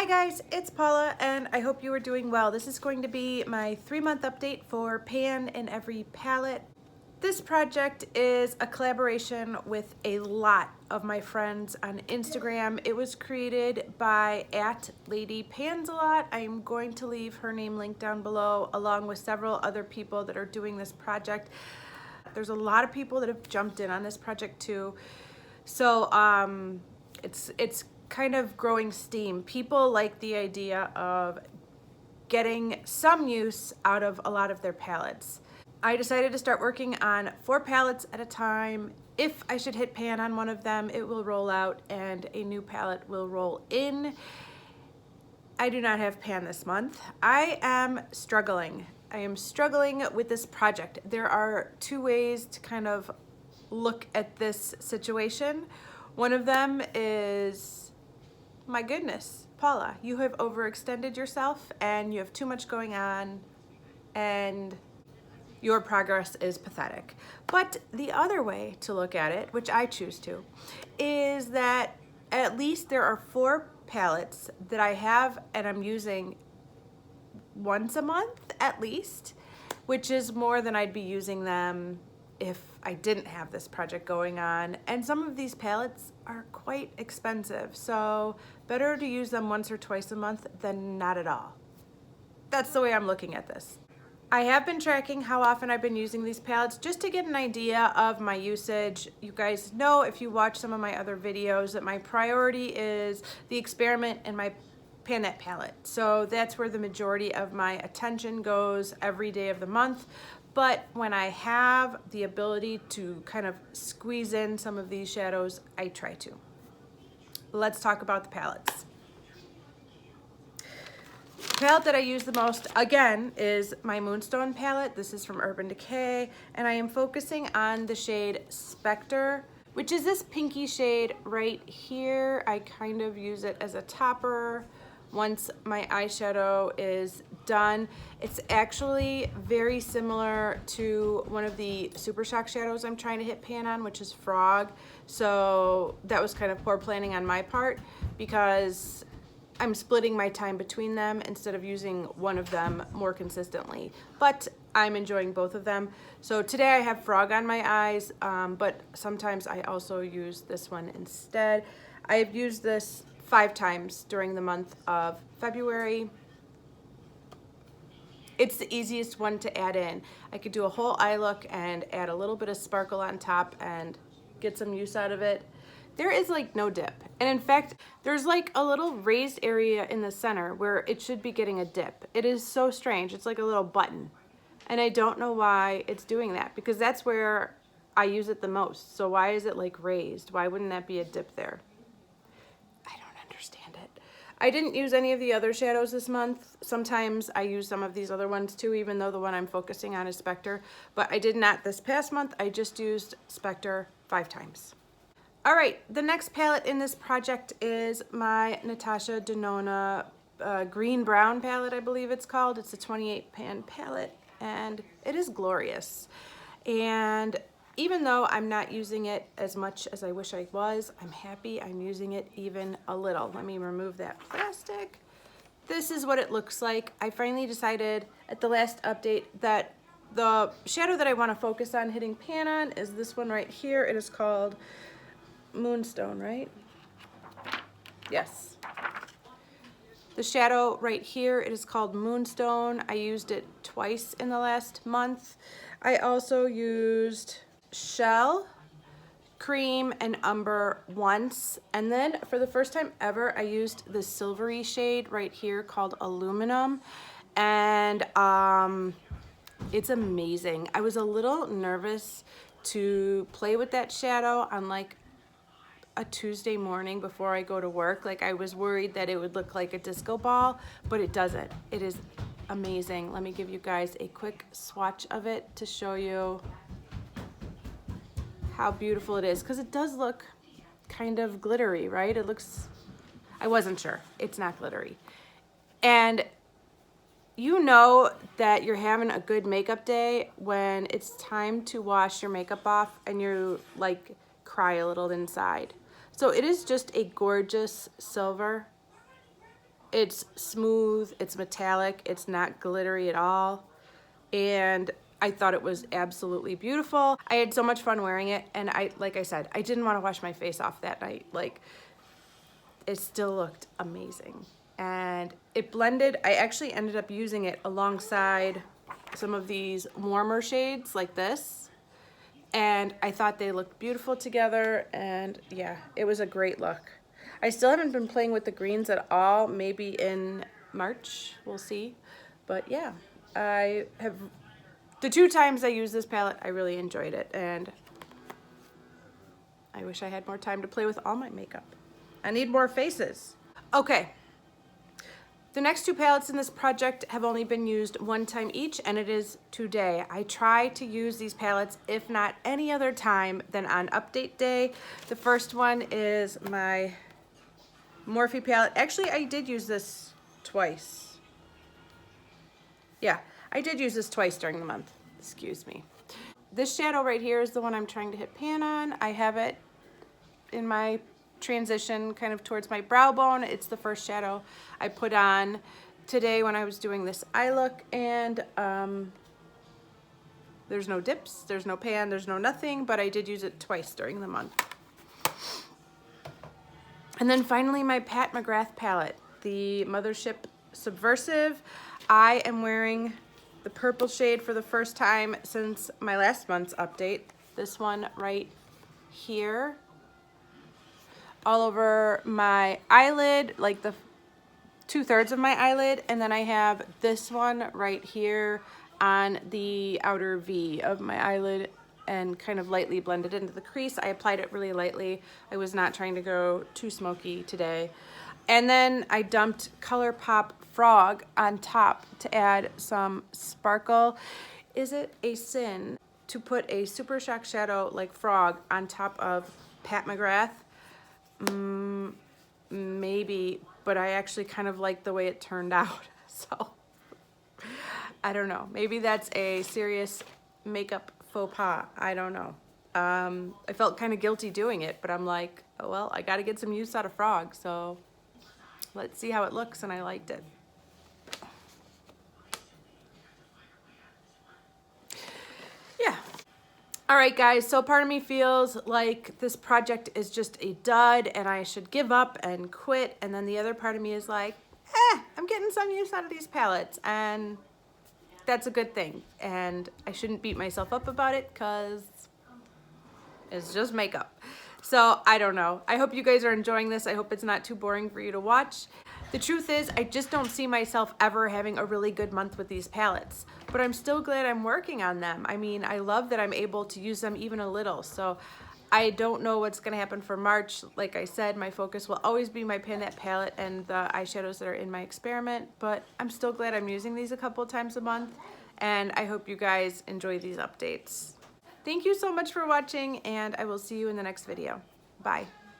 Hi guys, it's Paula and I hope you are doing well. This is going to be my 3-month update for Pan in Every Palette. This project is a collaboration with a lot of my friends on Instagram. It was created by @LadyPansALot. I'm going to leave her name linked down below along with several other people that are doing this project. There's a lot of people that have jumped in on this project too. So it's kind of growing steam. People like the idea of getting some use out of a lot of their palettes. I decided to start working on 4 palettes at a time. If I should hit pan on one of them, it will roll out and a new palette will roll in. I do not have pan this month. I am struggling. I am struggling with this project. There are 2 ways to kind of look at this situation. One of them is, my goodness, Paula, you have overextended yourself and you have too much going on and your progress is pathetic. But the other way to look at it, which I choose to, is that at least there are 4 palettes that I have and I'm using once a month at least, which is more than I'd be using them if I didn't have this project going on. And some of these palettes are quite expensive, so better to use them once or twice a month than not at all. That's the way I'm looking at this. I have been tracking how often I've been using these palettes just to get an idea of my usage. You guys know, if you watch some of my other videos, that my priority is the experiment and my Panette palette. So that's where the majority of my attention goes every day of the month. But when I have the ability to kind of squeeze in some of these shadows, I try to. Let's talk about the palettes. The palette that I use the most, again, is my Moonstone palette. This is from Urban Decay, and I am focusing on the shade Spectre, which is this pinky shade right here. I kind of use it as a topper once my eyeshadow is done. It's actually very similar to one of the Super Shock shadows I'm trying to hit pan on, which is Frog. So that was kind of poor planning on my part because I'm splitting my time between them instead of using one of them more consistently. But I'm enjoying both of them. So today I have Frog on my eyes, but sometimes I also use this one instead. I've used this 5 times during the month of February. It's the easiest one to add in. I could do a whole eye look and add a little bit of sparkle on top and get some use out of it. There is like no dip. And in fact, there's like a little raised area in the center where it should be getting a dip. It is so strange. It's like a little button. And I don't know why it's doing that, because that's where I use it the most. So why is it like raised? Why wouldn't that be a dip there? Understand it. I didn't use any of the other shadows this month. Sometimes I use some of these other ones too, even though the one I'm focusing on is Spectre, but I did not this past month. I just used Spectre 5 times. All right, the next palette in this project is my Natasha Denona green brown palette, I believe it's called. It's a 28 pan palette and it is glorious. And even though I'm not using it as much as I wish I was, I'm happy I'm using it even a little. Let me remove that plastic. This is what it looks like. I finally decided at the last update that the shadow that I want to focus on hitting pan on is this one right here. It is called Moonstone, right? Yes. The shadow right here, it is called Moonstone. I used it twice in the last month. I also used Shell, Cream, and Umber once, and then for the first time ever I used the silvery shade right here called Aluminum, and it's amazing. I was a little nervous to play with that shadow on like a Tuesday morning before I go to work. Like, I was worried that it would look like a disco ball, but it doesn't. It is amazing. Let me give you guys a quick swatch of it to show you how beautiful it is, because it does look kind of glittery, right? It looks, I wasn't sure. It's not glittery. And you know that you're having a good makeup day when it's time to wash your makeup off and you like cry a little inside. So it is just a gorgeous silver. It's smooth, it's metallic, it's not glittery at all, and I thought it was absolutely beautiful. I had so much fun wearing it, and like I said, I didn't want to wash my face off that night. Like, it still looked amazing. And it blended. I actually ended up using it alongside some of these warmer shades like this, and I thought they looked beautiful together, and yeah, it was a great look. I still haven't been playing with the greens at all. Maybe in March, we'll see. But yeah, I have, the 2 times I used this palette, I really enjoyed it, and I wish I had more time to play with all my makeup. I need more faces. Okay. The next 2 palettes in this project have only been used 1 time each, and it is today. I try to use these palettes, if not any other time than on update day. The first one is my Morphe palette. Actually, I did use this twice. Yeah, I did use this twice during the month. Excuse me. This shadow right here is the one I'm trying to hit pan on. I have it in my transition kind of towards my brow bone. It's the first shadow I put on today when I was doing this eye look, and there's no dips, there's no pan, there's no nothing, but I did use it twice during the month. And then finally my Pat McGrath palette, the Mothership Subversive. I am wearing the purple shade for the first time since my last month's update. This one right here, all over my eyelid, like the 2/3 of my eyelid, and then I have this one right here on the outer V of my eyelid and kind of lightly blended into the crease. I applied it really lightly. I was not trying to go too smoky today. And then I dumped ColourPop Frog on top to add some sparkle. Is it a sin to put a Super Shock shadow like Frog on top of Pat McGrath? Maybe, but I actually kind of like the way it turned out. So I don't know. Maybe that's a serious makeup faux pas. I don't know. I felt kind of guilty doing it, but I'm like, oh, well, I got to get some use out of Frog. So let's see how it looks, and I liked it. Yeah. All right, guys, so part of me feels like this project is just a dud and I should give up and quit. And then the other part of me is like, I'm getting some use out of these palettes, and that's a good thing. And I shouldn't beat myself up about it because it's just makeup. So I don't know. I hope you guys are enjoying this. I hope it's not too boring for you to watch. The truth is, I just don't see myself ever having a really good month with these palettes, but I'm still glad I'm working on them. I mean, I love that I'm able to use them even a little. So I don't know what's gonna happen for March. Like I said, my focus will always be my Pan That palette and the eyeshadows that are in my experiment, but I'm still glad I'm using these a couple times a month, and I hope you guys enjoy these updates. Thank you so much for watching, and I will see you in the next video. Bye.